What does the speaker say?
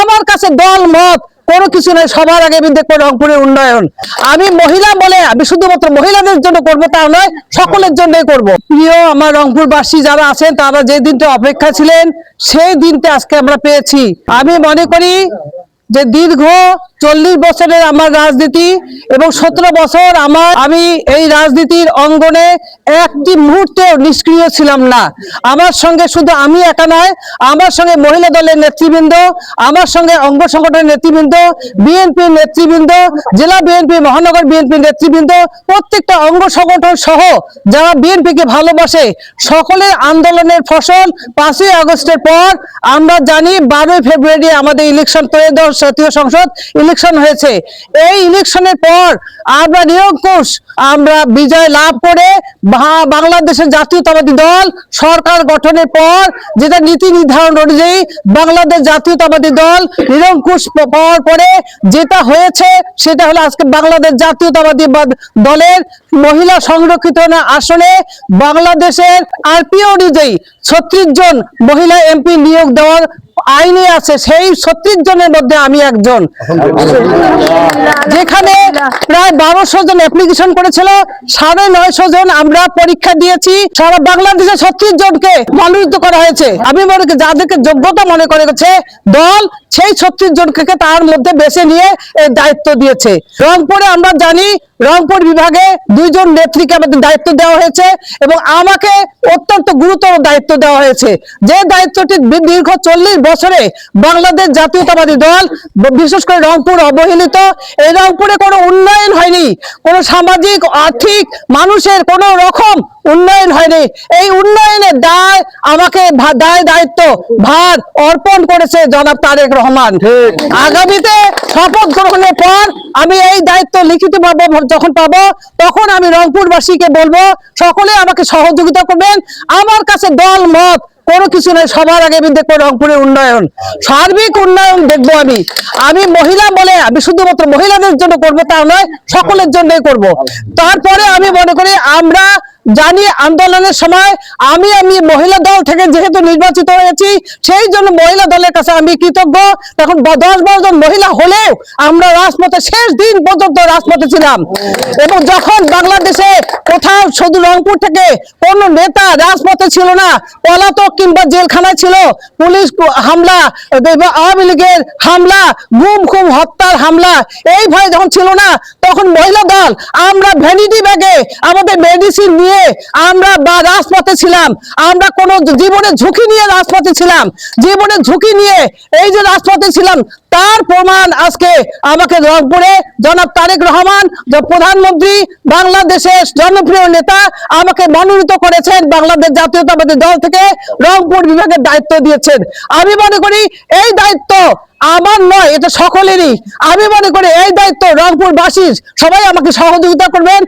আমার কাছে দল মত কোনো কিছু নেই, সবার আগে আমি দেখবো রংপুরের উন্নয়ন। আমি মহিলা বলে আমি শুধুমাত্র মহিলাদের জন্য করবো তা নয়, সকলের জন্যই করব। প্রিয় আমার রংপুরবাসী যারা আছেন, তারা যে দিনটা অপেক্ষা ছিলেন সেই দিনটা আজকে আমরা পেয়েছি। আমি মনে করি যে দীর্ঘ 40 বছরের আমার রাজনীতি এবং 17 বছর আমি এই রাজনীতির অঙ্গনে একটি মুহূর্তেও নিষ্ক্রিয় ছিলাম না। আমার সঙ্গে শুধু আমি একা নয়, আমার সঙ্গে মহিলা দলের নেতৃবৃন্দ, আমার সঙ্গে অঙ্গ সংগঠনের নেতৃবৃন্দ, বিএনপির নেতৃবৃন্দ, জেলা বিএনপি, মহানগর বিএনপির নেতৃবৃন্দ, প্রত্যেকটা অঙ্গ সংগঠন সহ যারা বিএনপিকে ভালোবাসে, সকলের আন্দোলনের ফসল 5ই আগস্টের পর আমরা জানি 12ই ফেব্রুয়ারি আমাদের ইলেকশন ত্রয়োদশ জাতীয় সংসদ ইলেকশন হয়েছে। এই ইলেকশনের পর আমরা নিরঙ্কুশ বিজয় লাভ করে বাংলাদেশের জাতীয়তাবাদী দল সরকার গঠনের পর যেটা নীতি নির্ধারণ অনুযায়ী বাংলাদেশ জাতীয়তাবাদী দল নিরঙ্কুশ পাওয়ার পরে যেটা হয়েছে সেটা হলো আজকে বাংলাদেশ জাতীয়তাবাদী দলের মহিলা সংরক্ষিত আসনে বাংলাদেশের আরপিও অনুযায়ী 36 জন মহিলা এমপি নিয়োগ দেওয়ার আইনে আছে। সেই 36 জনের মধ্যে আমি একজন। যেখানে প্রায় 1200 জন অ্যাপ্লিকেশন করেছিল, 950 জন আমরা পরীক্ষা দিয়েছি। সারা বাংলাদেশে 36 জনকে মনোনীত করা হয়েছে। আমি মনে করি যাদেরকে যোগ্যতা মনে করেছে দল, সেই 36 জনকে তার মধ্যে বেছে নিয়ে এই দায়িত্ব দিয়েছে। রংপুরে আমরা জানি রংপুর বিভাগে 2 জন নেত্রীকে আমাদের দায়িত্ব দেওয়া হয়েছে এবং আমাকে অত্যন্ত গুরুতর দায়িত্ব দেওয়া হয়েছে, যে দায়িত্বটি দীর্ঘ 40 বছরে বাংলাদেশ জাতীয়তাবাদী দল, বিশেষ করে রংপুর অবহেলিত। এই রংপুরে কোনো উন্নয়ন হয়নি, কোনো সামাজিক আর্থিক মানুষের কোনো রকম উন্নয়ন হয়নি। এই উন্নয়নের দায় আমাকে দায়িত্ব ভার অর্পণ করেছে জনাব তারেক রহমান। আগামীতে শপথ গ্রহণের পর আমি এই দায়িত্ব লিখিত যখন পাবো তখন আমি রংপুরবাসীকে বলবো সকলে আমাকে সহযোগিতা করবেন। আমার কাছে দল মত কোনো কিছু নেই, সবার আগে আমি দেখবো রংপুরের উন্নয়ন, সার্বিক উন্নয়ন দেখবো। আমি মহিলা বলে আমি শুধুমাত্র মহিলাদের জন্য করবো তা নয়, সকলের জন্যই করব। তারপরে আমি মনে করি আমরা জানি আন্দোলনের সময় আমি মহিলা দল থেকে যেহেতু নির্বাচিত হয়েছি, সেই জন্য মহিলা দলের কাছে আমি কৃতজ্ঞ। তখন 10-12 জন মহিলা হলেও আমরা রাজপথে শেষ দিন পর্যন্ত রাজপথে ছিলাম। এবং যখন বাংলাদেশে কোথাও শুধু রংপুর থেকে কোন নেতা রাজপথে ছিল না, পলাতক কিংবা জেলখানায় ছিল, পুলিশ হামলা, আওয়ামী লীগের হামলা, গুম খুম হত্যার হামলা, এই ভয় যখন ছিল না, তখন মহিলা দল আমরা ভ্যানিটি ব্যাগে আমাদের মেডিসিন নিয়ে আমরা রাজপথে ছিলাম। আমরা কোন জীবনের ঝুঁকি নিয়ে রাজপথে ছিলাম, জীবনের ঝুঁকি নিয়ে এই যে রাজপথে ছিলাম তার প্রমাণ আজকে আমাকে রংপুরে জনাব তারেক রহমান, প্রধানমন্ত্রী, বাংলাদেশের জনপ্রিয় নেতা, আমাকে মনোনীত করেছেন বাংলাদেশ জাতীয়তাবাদী দল থেকে রংপুর বিভাগের দায়িত্ব দিয়েছেন। আমি মনে করি এই দায়িত্ব আমার নয়, এটা সকলেরই। আমি মনে করি এই দায়িত্ব রংপুরবাসীর, সবাই আমাকে সহযোগিতা করবেন।